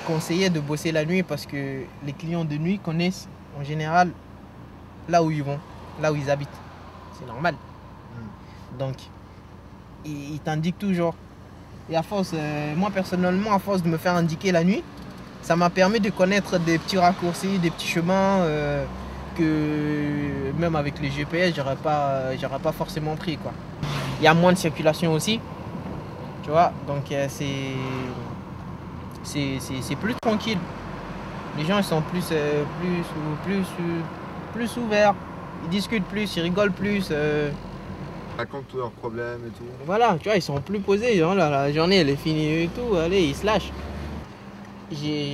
conseillé de bosser la nuit parce que les clients de nuit connaissent en général là où ils vont, là où ils habitent. C'est normal. Donc, ils t'indiquent toujours. Et à force, moi personnellement, à force de me faire indiquer la nuit, ça m'a permis de connaître des petits raccourcis, des petits chemins que même avec les GPS, j'aurais pas forcément pris, quoi. Il y a moins de circulation aussi, tu vois, donc c'est plus tranquille. Les gens ils sont plus ouverts, ils discutent plus, ils rigolent plus. Racontent tous leurs problèmes et tout. Voilà, tu vois, ils sont plus posés. Hein, là, la journée elle est finie et tout, allez, ils se lâchent.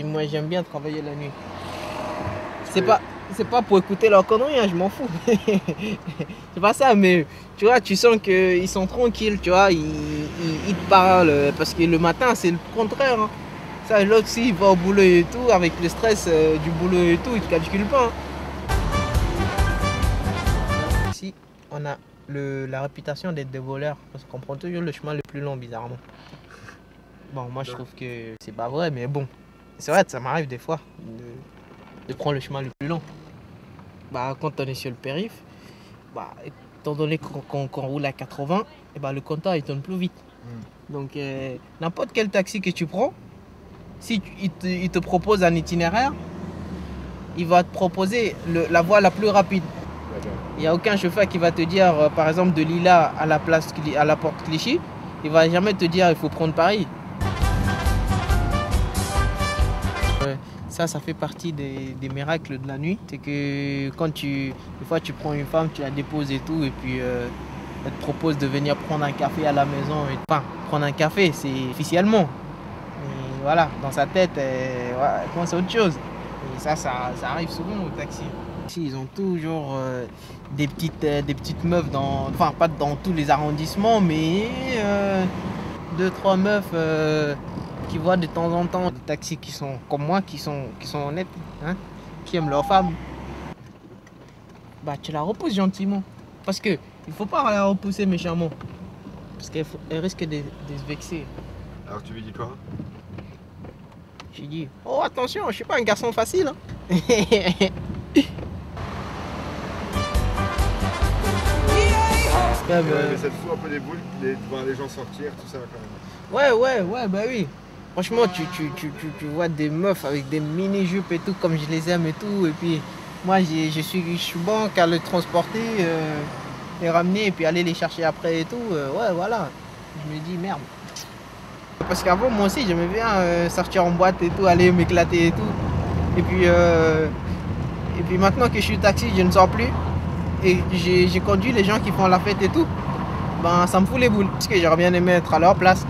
Moi j'aime bien travailler la nuit. C'est pas pour écouter leurs conneries, hein, je m'en fous. C'est pas ça, mais tu vois, tu sens qu'ils sont tranquilles, tu vois, ils te parlent. Parce que le matin, c'est le contraire. Hein. Ça, l'autre, s'il va au boulot et tout, avec le stress du boulot et tout, il te calcule pas. Hein. Ici, on a la réputation d'être des voleurs, parce qu'on prend toujours le chemin le plus long, bizarrement. Bon, moi, je trouve que c'est pas vrai, mais bon. C'est vrai, ça m'arrive des fois de prendre le chemin le plus long. Bah, quand on est sur le périph', bah, étant donné qu'on roule à 80, et bah, le compteur il tourne plus vite. Donc n'importe quel taxi que tu prends, si il te propose un itinéraire, il va te proposer la voie la plus rapide. Il n'y a aucun chauffeur qui va te dire, par exemple, de Lila à la porte Clichy, il va jamais te dire il faut prendre Paris. Ça fait partie des miracles de la nuit. C'est que des fois tu prends une femme, tu la déposes et tout, et puis elle te propose de venir prendre un café à la maison. Enfin, prendre un café, c'est officiellement. Et voilà, dans sa tête, elle pense à autre chose. Et ça arrive souvent au taxi. Ici, ils ont toujours des petites meufs, enfin pas dans tous les arrondissements, mais 2-3 meufs qui voient de temps en temps des taxis qui sont comme moi, qui sont honnêtes, hein, qui aiment leur femme. Bah tu la repousses gentiment. Parce que il faut pas la repousser méchamment. Parce qu'elle risque de se vexer. Alors tu lui dis quoi? J'ai dit, oh attention, je suis pas un garçon facile. Hein. Mais ça te fout un peu les boules de voir les gens sortir, tout ça quand Ouais, même. bah oui. Franchement, tu vois des meufs avec des mini-jupes et tout, comme je les aime et tout. Et puis, moi, je suis bon qu'à les transporter, les ramener et puis aller les chercher après et tout. Ouais, voilà. Je me dis, merde. Parce qu'avant, moi aussi, j'aimais bien sortir en boîte et tout, aller m'éclater et tout. Et puis maintenant que je suis taxi, je ne sors plus. Et j'ai conduit les gens qui font la fête et tout. Ben, ça me fout les boules. Parce que j'aurais bien aimé être à leur place.